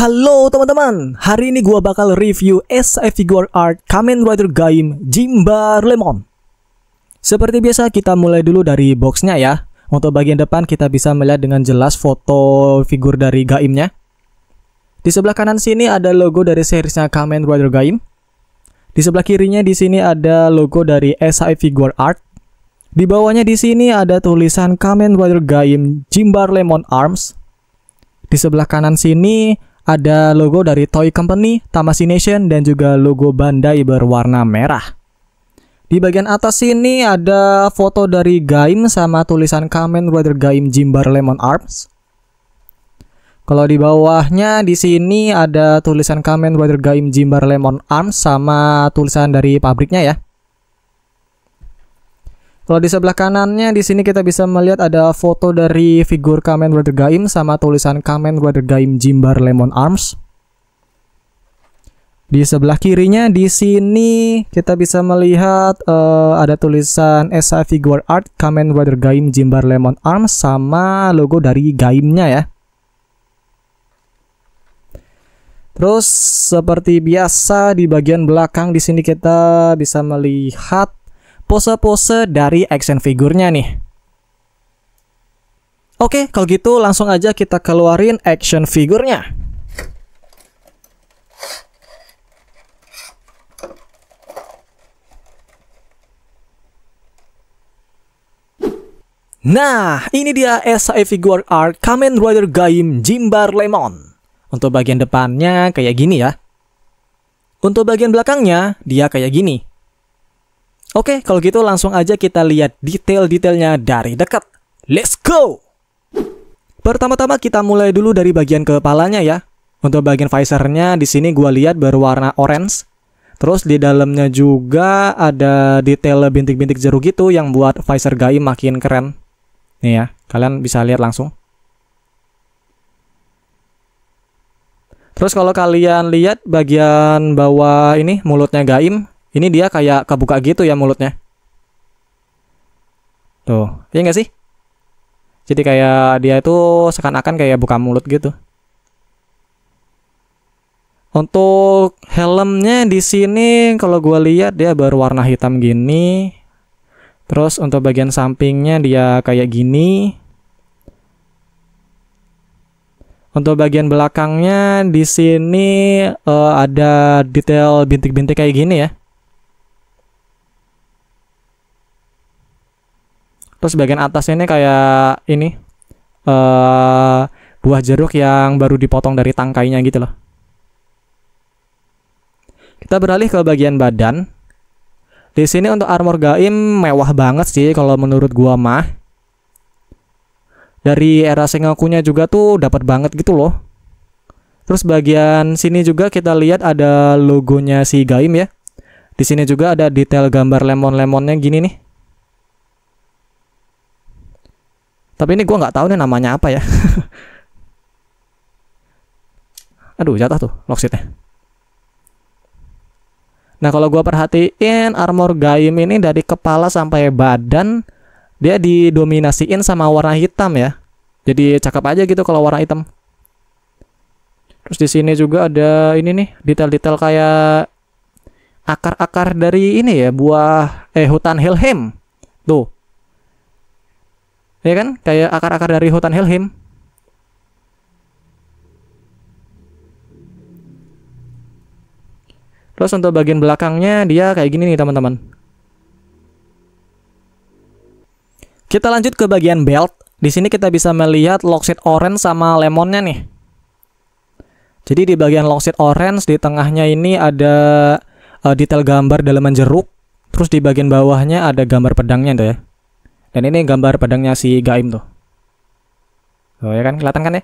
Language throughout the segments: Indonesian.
Halo teman-teman, hari ini gua bakal review SI Figure Art Kamen Rider Gaim Jimbar Lemon. Seperti biasa kita mulai dulu dari boxnya ya. Untuk bagian depan kita bisa melihat dengan jelas foto figur dari Gaimnya. Di sebelah kanan sini ada logo dari seriesnya Kamen Rider Gaim. Di sebelah kirinya di sini ada logo dari SI Figure Art. Di bawahnya di sini ada tulisan Kamen Rider Gaim Jimbar Lemon Arms. Di sebelah kanan sini ada logo dari Toy Company, Tamashii Nation, dan juga logo Bandai berwarna merah. Di bagian atas sini ada foto dari Gaim sama tulisan Kamen Rider Gaim Jimbar Lemon Arms. Kalau di bawahnya di sini ada tulisan Kamen Rider Gaim Jimbar Lemon Arms sama tulisan dari pabriknya ya. Kalau di sebelah kanannya di sini kita bisa melihat ada foto dari figur Kamen Rider Gaim sama tulisan Kamen Rider Gaim Jimbar Lemon Arms. Di sebelah kirinya di sini kita bisa melihat ada tulisan SI Figure Art Kamen Rider Gaim Jimbar Lemon Arms sama logo dari Gaimnya ya. Terus seperti biasa di bagian belakang di sini kita bisa melihat pose-pose dari action figurnya nih. Oke, kalau gitu langsung aja kita keluarin action figurnya. Nah, ini dia SI Figure Art Kamen Rider Gaim Jimbar Lemon. Untuk bagian depannya kayak gini ya. Untuk bagian belakangnya dia kayak gini. Oke, kalau gitu langsung aja kita lihat detail-detailnya dari dekat. Let's go! Pertama-tama kita mulai dulu dari bagian kepalanya ya. Untuk bagian visornya di sini gua lihat berwarna orange. Terus di dalamnya juga ada detail bintik-bintik jeruk gitu yang buat visor Gaim makin keren. Nih ya, kalian bisa lihat langsung. Terus kalau kalian lihat bagian bawah ini mulutnya Gaim, ini dia kayak kebuka gitu ya mulutnya. Tuh, iya nggak sih? Jadi kayak dia itu seakan-akan kayak buka mulut gitu. Untuk helmnya di sini kalau gue lihat dia berwarna hitam gini. Terus untuk bagian sampingnya dia kayak gini. Untuk bagian belakangnya di sini ada detail bintik-bintik kayak gini ya. Terus bagian atasnya ini kayak ini buah jeruk yang baru dipotong dari tangkainya gitu loh. Kita beralih ke bagian badan. Di sini untuk armor Gaim mewah banget sih kalau menurut gua mah. Dari era Sengokunya juga tuh dapat banget gitu loh. Terus bagian sini juga kita lihat ada logonya si Gaim ya. Di sini juga ada detail gambar lemon-lemonnya gini nih. Tapi ini gue nggak tahu nih namanya apa ya. Aduh, jatuh tuh locksheetnya. Nah, kalau gue perhatiin armor Gaim ini dari kepala sampai badan dia didominasiin sama warna hitam ya. Jadi cakep aja gitu kalau warna hitam. Terus di sini juga ada ini nih, detail-detail kayak akar-akar dari ini ya, buah hutan Helheim. Tuh. Ya kan? Kayak akar-akar dari hutan Helheim. Terus untuk bagian belakangnya dia kayak gini nih teman-teman. Kita lanjut ke bagian belt. Di sini kita bisa melihat locksheet orange sama lemonnya nih. Jadi di bagian locksheet orange di tengahnya ini ada detail gambar dalaman jeruk. Terus di bagian bawahnya ada gambar pedangnya tuh ya. Dan ini gambar pedangnya si Gaim tuh. Oh ya kan, kelihatan kan ya?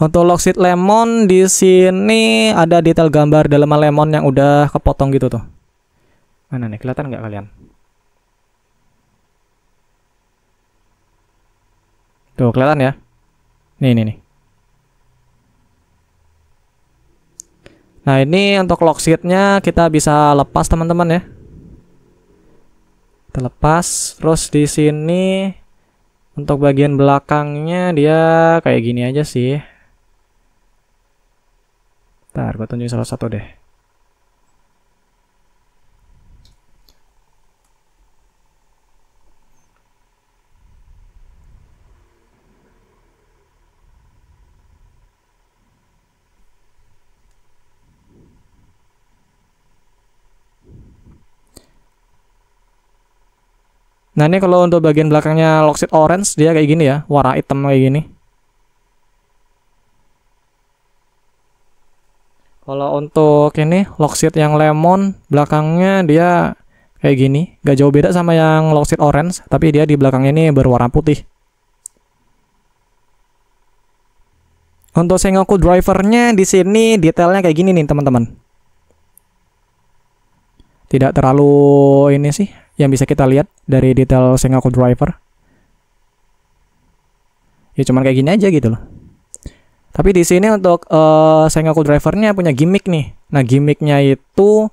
Untuk locksheet lemon di sini ada detail gambar dalaman lemon yang udah kepotong gitu tuh. Mana nih, kelihatan nggak kalian? Tuh, kelihatan ya? Nih. Nah, ini untuk locksheetnya kita bisa lepas teman-teman ya. Terlepas. Terus di sini untuk bagian belakangnya dia kayak gini aja sih. Ntar gue tunjukin salah satu deh. Nah ini kalau untuk bagian belakangnya Lockseed Orange dia kayak gini ya, warna hitam kayak gini. Kalau untuk ini Lockseed yang lemon belakangnya dia kayak gini, gak jauh beda sama yang Lockseed Orange, tapi dia di belakangnya ini berwarna putih. Untuk Sengoku drivernya di sini detailnya kayak gini nih teman-teman. Tidak terlalu ini sih yang bisa kita lihat dari detail Sengoku driver. Ya cuman kayak gini aja gitu loh. Tapi di sini untuk Sengoku drivernya punya gimmick nih. Nah, gimmicknya itu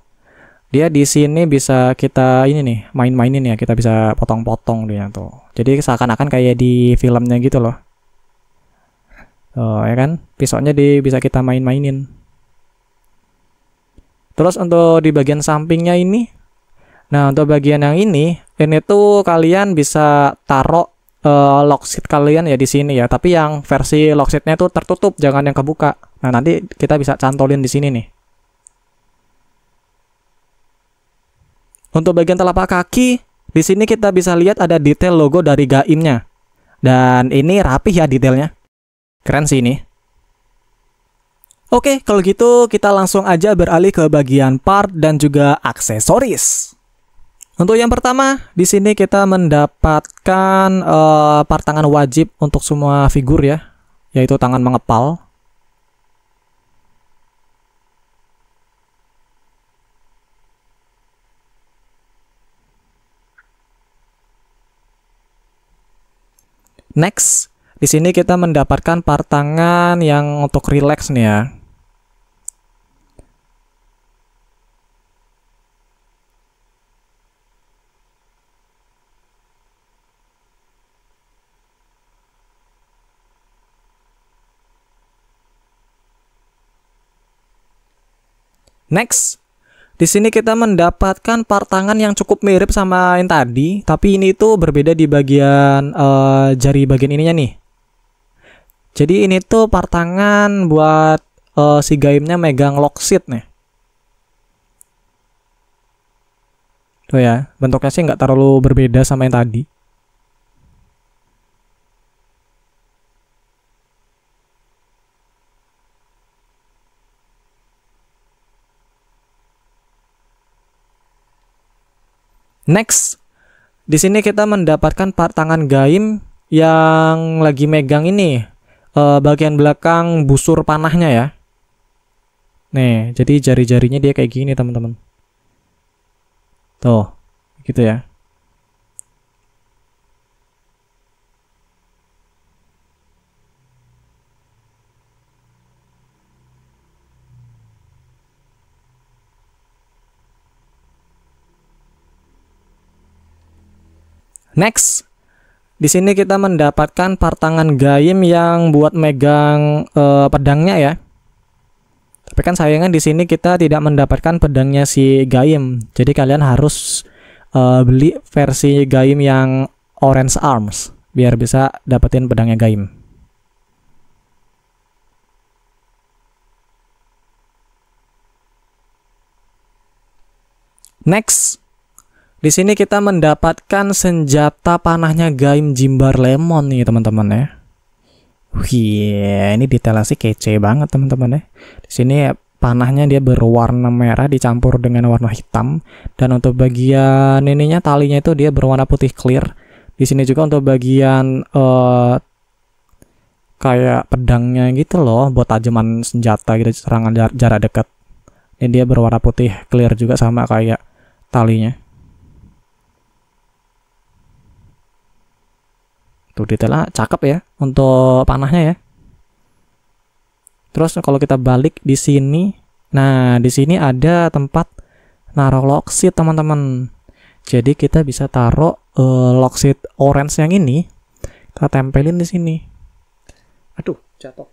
dia di sini bisa kita ini nih, main-mainin ya, kita bisa potong-potong dia tuh. Jadi seakan-akan kayak di filmnya gitu loh. Oh, ya kan? Pisaunya bisa kita main-mainin. Terus untuk di bagian sampingnya ini, nah untuk bagian yang ini tuh kalian bisa taruh lockseat kalian ya di sini ya. Tapi yang versi lockseatnya tuh tertutup, jangan yang kebuka. Nah nanti kita bisa cantolin di sini nih. Untuk bagian telapak kaki, di sini kita bisa lihat ada detail logo dari Gaimnya. Dan ini rapih ya detailnya. Keren sih ini. Oke, kalau gitu kita langsung aja beralih ke bagian part dan juga aksesoris. Untuk yang pertama, di sini kita mendapatkan part tangan wajib untuk semua figur ya, yaitu tangan mengepal. Next, di sini kita mendapatkan part tangan yang untuk relax nih ya. Next, di sini kita mendapatkan part tangan yang cukup mirip sama yang tadi, tapi ini tuh berbeda di bagian jari bagian ininya nih. Jadi ini tuh part tangan buat si Gaimnya megang lockseat nih. Tuh ya, bentuknya sih nggak terlalu berbeda sama yang tadi. Next, di sini kita mendapatkan part tangan Gaim yang lagi megang ini bagian belakang busur panahnya ya. Nih, jadi jari-jarinya dia kayak gini teman-teman. Tuh, gitu ya. Next, di sini kita mendapatkan part tangan Gaim yang buat megang pedangnya ya. Tapi kan sayangnya di sini kita tidak mendapatkan pedangnya si Gaim. Jadi kalian harus beli versi Gaim yang Orange Arms biar bisa dapetin pedangnya Gaim. Next, di sini kita mendapatkan senjata panahnya Gaim Jimbar Lemon nih teman-teman ya. Wih, ini detailnya sih kece banget teman-teman ya. Di sini panahnya dia berwarna merah dicampur dengan warna hitam, dan untuk bagian ininya talinya itu dia berwarna putih clear. Di sini juga untuk bagian kayak pedangnya gitu loh, buat tajaman senjata gitu, serangan jarak dekat. Ini dia berwarna putih clear juga sama kayak talinya. Tuh detailnya cakep ya untuk panahnya ya. Terus kalau kita balik di sini, nah di sini ada tempat naruh lockseat teman-teman. Jadi kita bisa taruh lock seat orange yang ini, kita tempelin di sini. Aduh, jatuh.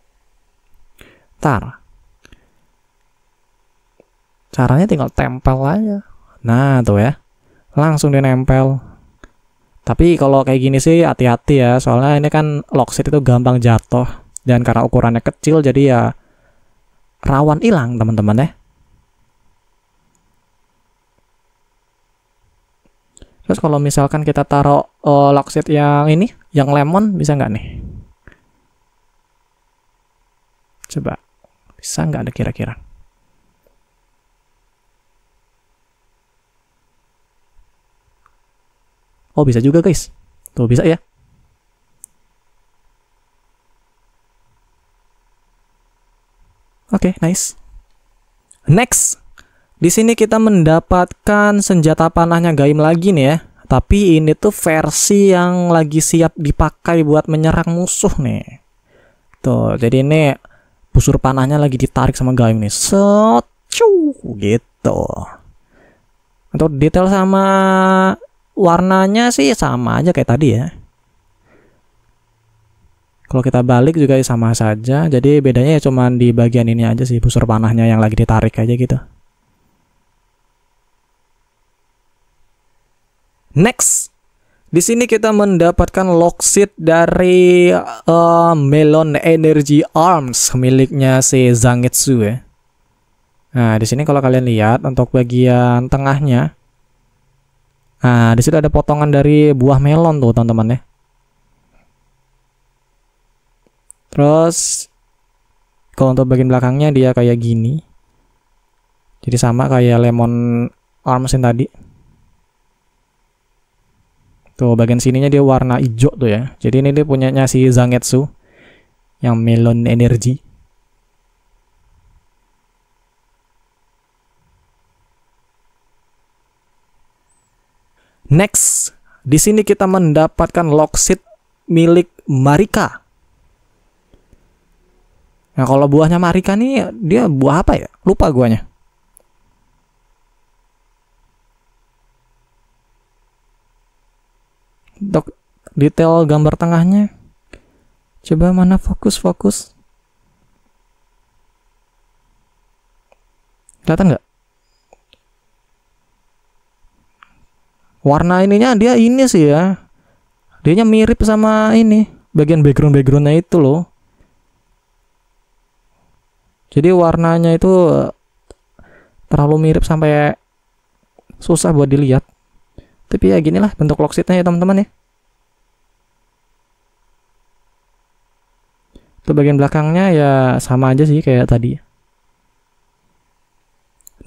Tar. Caranya tinggal tempel aja. Nah, tuh ya. Langsung dia nempel. Tapi kalau kayak gini sih hati-hati ya, soalnya ini kan lock seat itu gampang jatuh, dan karena ukurannya kecil jadi ya rawan hilang teman-teman ya. Terus kalau misalkan kita taruh lock seat yang ini, yang lemon, bisa nggak nih? Coba, bisa nggak ada kira-kira? Oh, bisa juga guys. Tuh, bisa ya. Oke, nice. Next. Di sini kita mendapatkan senjata panahnya Gaim lagi nih ya. Tapi ini tuh versi yang lagi siap dipakai buat menyerang musuh nih. Tuh, jadi ini busur panahnya lagi ditarik sama Gaim nih. Set, gitu. Untuk detail sama warnanya sih sama aja kayak tadi ya. Kalau kita balik juga sama saja. Jadi bedanya ya cuman di bagian ini aja sih, busur panahnya yang lagi ditarik aja gitu. Next, di sini kita mendapatkan lock seat dari Melon Energy Arms miliknya si Zangetsu ya. Nah, di sini kalau kalian lihat untuk bagian tengahnya, nah di situ ada potongan dari buah melon tuh teman-teman ya. Terus kalau untuk bagian belakangnya dia kayak gini. Jadi sama kayak lemon arms yang tadi. Tuh bagian sininya dia warna hijau tuh ya. Jadi ini dia punyanya si Zangetsu yang Melon Energy. Next, di sini kita mendapatkan lock seat milik Marika. Nah, kalau buahnya Marika nih dia buah apa ya? Lupa guanya. Untuk detail gambar tengahnya. Coba mana fokus. Kelihatan nggak? Warna ininya dia ini sih ya. Dianya mirip sama ini, bagian backgroundnya itu loh. Jadi warnanya itu terlalu mirip sampai susah buat dilihat. Tapi ya ginilah bentuk lock seatnya ya teman-teman ya. Itu bagian belakangnya ya sama aja sih kayak tadi.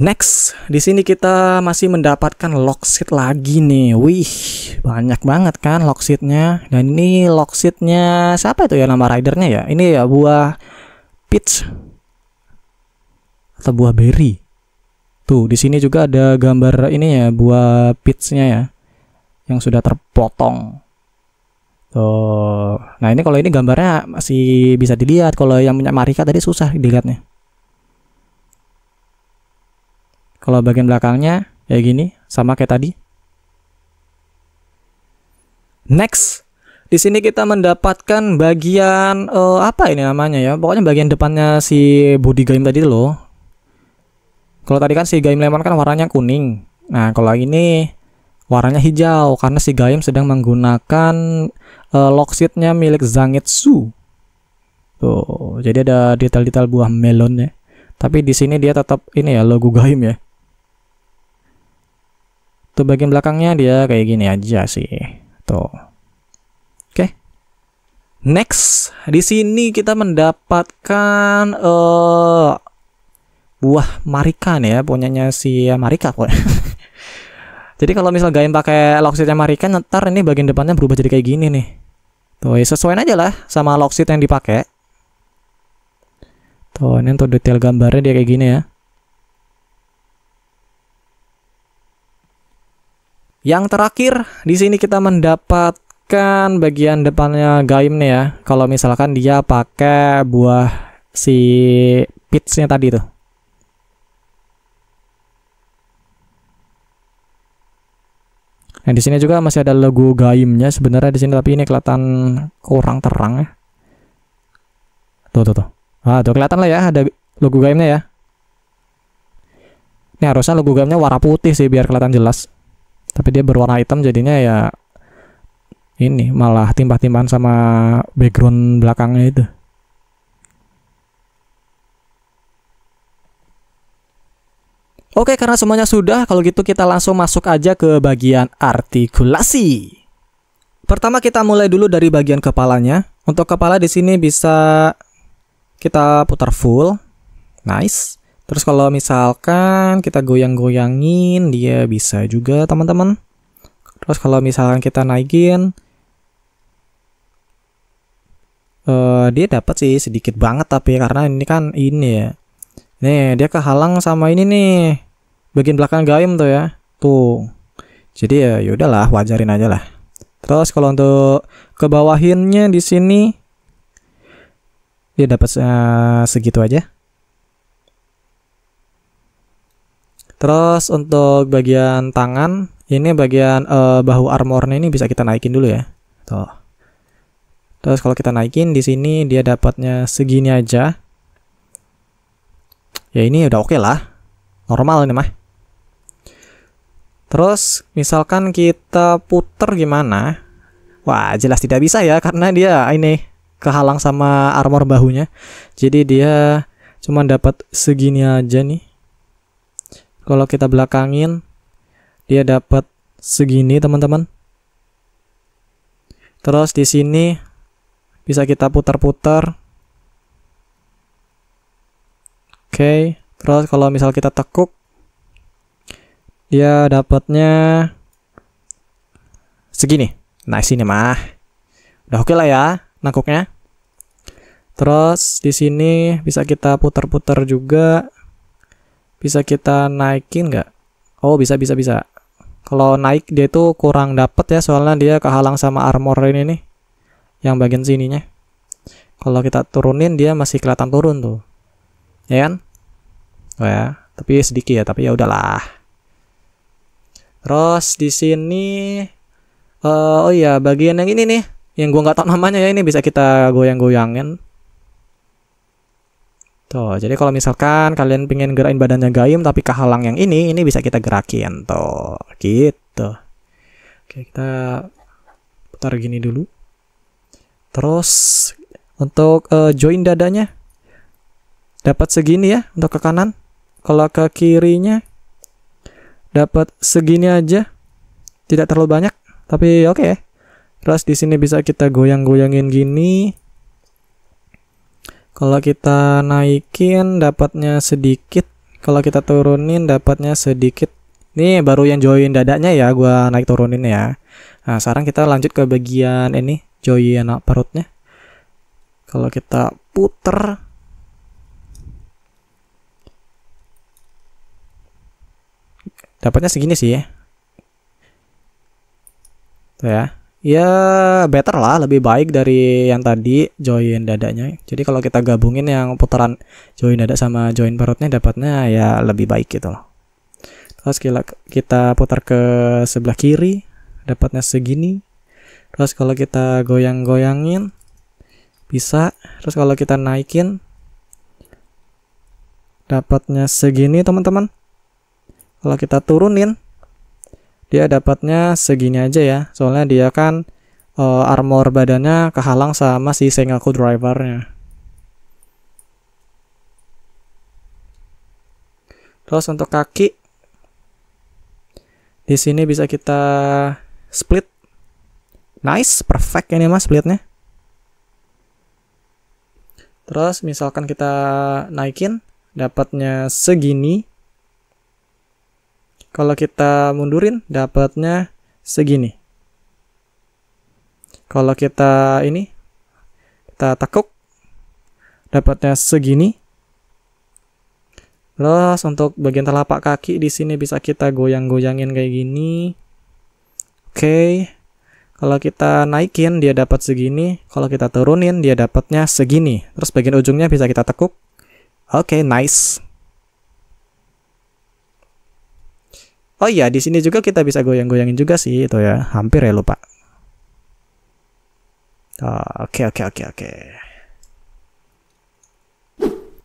Next, di sini kita masih mendapatkan lock seat lagi nih. Wih, banyak banget kan lock seatnya. Dan ini lock seatnya siapa itu ya nama ridernya ya? Ini ya buah peach atau buah berry. Tuh, di sini juga ada gambar ini ya, buah peach-nya ya, yang sudah terpotong. Tuh, nah ini kalau ini gambarnya masih bisa dilihat. Kalau yang punya Marika tadi susah dilihatnya. Kalau bagian belakangnya kayak gini, sama kayak tadi. Next, di sini kita mendapatkan bagian apa ini namanya ya? Pokoknya bagian depannya si body Gaim tadi loh. Kalau tadi kan si Gaim Lemon kan warnanya kuning. Nah, kalau ini warnanya hijau karena si Gaim sedang menggunakan lock seatnya milik Zangetsu. Tuh, jadi ada detail-detail buah melonnya. Tapi di sini dia tetap ini ya logo Gaim ya. Tuh bagian belakangnya dia kayak gini aja sih. Tuh. Oke. Next, di sini kita mendapatkan buah Marika nih ya, punyanya si Marika kok. Jadi kalau misal Gaim pakai lock seatnya Marika, ntar ini bagian depannya berubah jadi kayak gini nih. Tuh, ya sesuaiin aja lah sama lock seat yang dipakai. Tuh, ini untuk detail gambarnya dia kayak gini ya. Yang terakhir, di sini kita mendapatkan bagian depannya Gaim nih ya. Kalau misalkan dia pakai buah si peach-nya tadi tuh. Tuh, Nah, di sini juga masih ada logo Gaimnya sebenarnya di sini, tapi ini kelihatan kurang terang ya. Tuh. Ah, tuh kelihatan lah ya, ada logo Gaimnya ya. Ini harusnya logo Gaimnya warna putih sih biar kelihatan jelas. Tapi dia berwarna hitam jadinya ya ini malah timbah-timbahan sama background belakangnya itu. Oke, karena semuanya sudah, kalau gitu kita langsung masuk aja ke bagian artikulasi. Pertama kita mulai dulu dari bagian kepalanya. Untuk kepala di sini bisa kita putar full. Nice. Terus kalau misalkan kita goyang-goyangin, dia bisa juga teman-teman. Terus kalau misalkan kita naikin, dia dapat sih sedikit banget, tapi karena ini kan ini ya. Nih, dia kehalang sama ini nih. Bagian belakang Gaim tuh ya. Tuh. Jadi ya yaudahlah, wajarin aja lah. Terus kalau untuk ke bawahinnya di sini dia dapat segitu aja. Terus untuk bagian tangan, ini bagian bahu armornya ini bisa kita naikin dulu ya. Tuh. Terus kalau kita naikin di sini dia dapatnya segini aja. Ya ini udah oke lah, normal ini mah. Terus misalkan kita puter gimana? Wah, jelas tidak bisa ya, karena dia ini kehalang sama armor bahunya. Jadi dia cuma dapat segini aja nih. Kalau kita belakangin, dia dapat segini teman-teman. Terus di sini bisa kita putar-putar. Oke, terus kalau misal kita tekuk, dia dapatnya segini. Nah, sini mah udah oke lah ya nangkuknya. Terus di sini bisa kita putar-putar juga. Bisa kita naikin nggak? Oh, bisa. Kalau naik dia itu kurang dapet ya, soalnya dia kehalang sama armor ini nih, yang bagian sininya. Kalau kita turunin dia masih kelihatan turun tuh. Ya kan? Oh ya, tapi sedikit ya, tapi ya udahlah. Terus di sini oh iya, bagian yang ini nih, yang gua nggak tahu namanya ya, ini bisa kita goyang-goyangin. Tuh, jadi kalau misalkan kalian pengen gerakin badannya Gaim tapi kehalang yang ini bisa kita gerakin tuh, gitu. Oke, kita putar gini dulu. Terus untuk join dadanya dapat segini ya untuk ke kanan. Kalau ke kirinya dapat segini aja, tidak terlalu banyak, tapi oke. Terus di sini bisa kita goyang-goyangin gini. Kalau kita naikin dapatnya sedikit, kalau kita turunin dapatnya sedikit. Ini baru yang join dadanya ya, gua naik turunin ya. Nah, sekarang kita lanjut ke bagian ini, join perutnya. Kalau kita puter, dapatnya segini sih ya. Tuh ya. Ya better lah, lebih baik dari yang tadi join dadanya. Jadi kalau kita gabungin yang putaran join dada sama join perutnya, dapatnya ya lebih baik gitu loh. Terus kita putar ke sebelah kiri, dapatnya segini. Terus kalau kita goyang-goyangin bisa. Terus kalau kita naikin dapatnya segini teman-teman. Kalau kita turunin dia dapatnya segini aja ya, soalnya dia kan armor badannya kehalang sama si Sengoku drivernya. Terus untuk kaki di sini bisa kita split. Nice, perfect ini mas splitnya. Terus misalkan kita naikin dapatnya segini. Kalau kita mundurin dapatnya segini. Kalau kita ini kita tekuk dapatnya segini. Terus untuk bagian telapak kaki di sini bisa kita goyang-goyangin kayak gini. Oke. Kalau kita naikin dia dapat segini, kalau kita turunin dia dapatnya segini. Terus bagian ujungnya bisa kita tekuk. Oke, nice. Oh iya, di sini juga kita bisa goyang-goyangin juga sih itu ya. Hampir ya lupa. Oke.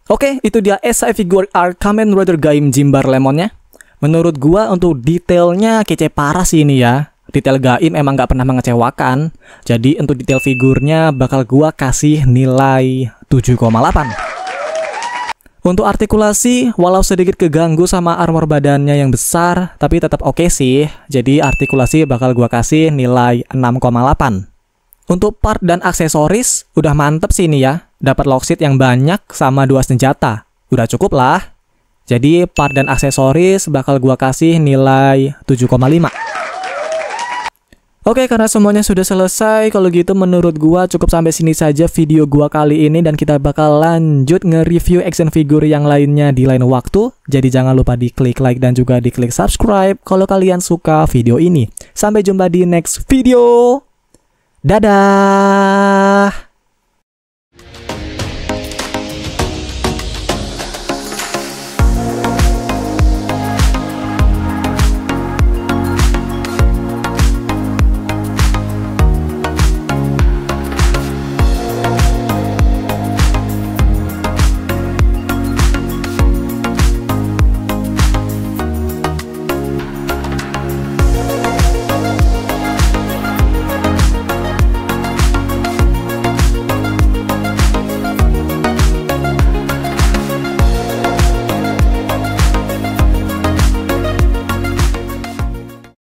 Oke, itu dia SI Figure Art Kamen Rider Gaim Jimbar Lemonnya. Menurut gua untuk detailnya kece parah sih ini ya. Detail Gaim emang nggak pernah mengecewakan. Jadi untuk detail figurnya bakal gua kasih nilai 7,8. Untuk artikulasi, walau sedikit keganggu sama armor badannya yang besar, tapi tetap oke sih. Jadi artikulasi bakal gua kasih nilai 6,8. Untuk part dan aksesoris, udah mantep sih ini ya. Dapat lockseat yang banyak sama 2 senjata. Udah cukup lah. Jadi part dan aksesoris bakal gua kasih nilai 7,5. Oke, karena semuanya sudah selesai, kalau gitu menurut gua cukup sampai sini saja video gua kali ini dan kita bakal lanjut nge-review action figure yang lainnya di lain waktu. Jadi jangan lupa diklik like dan juga diklik subscribe kalau kalian suka video ini. Sampai jumpa di next video. Dadah!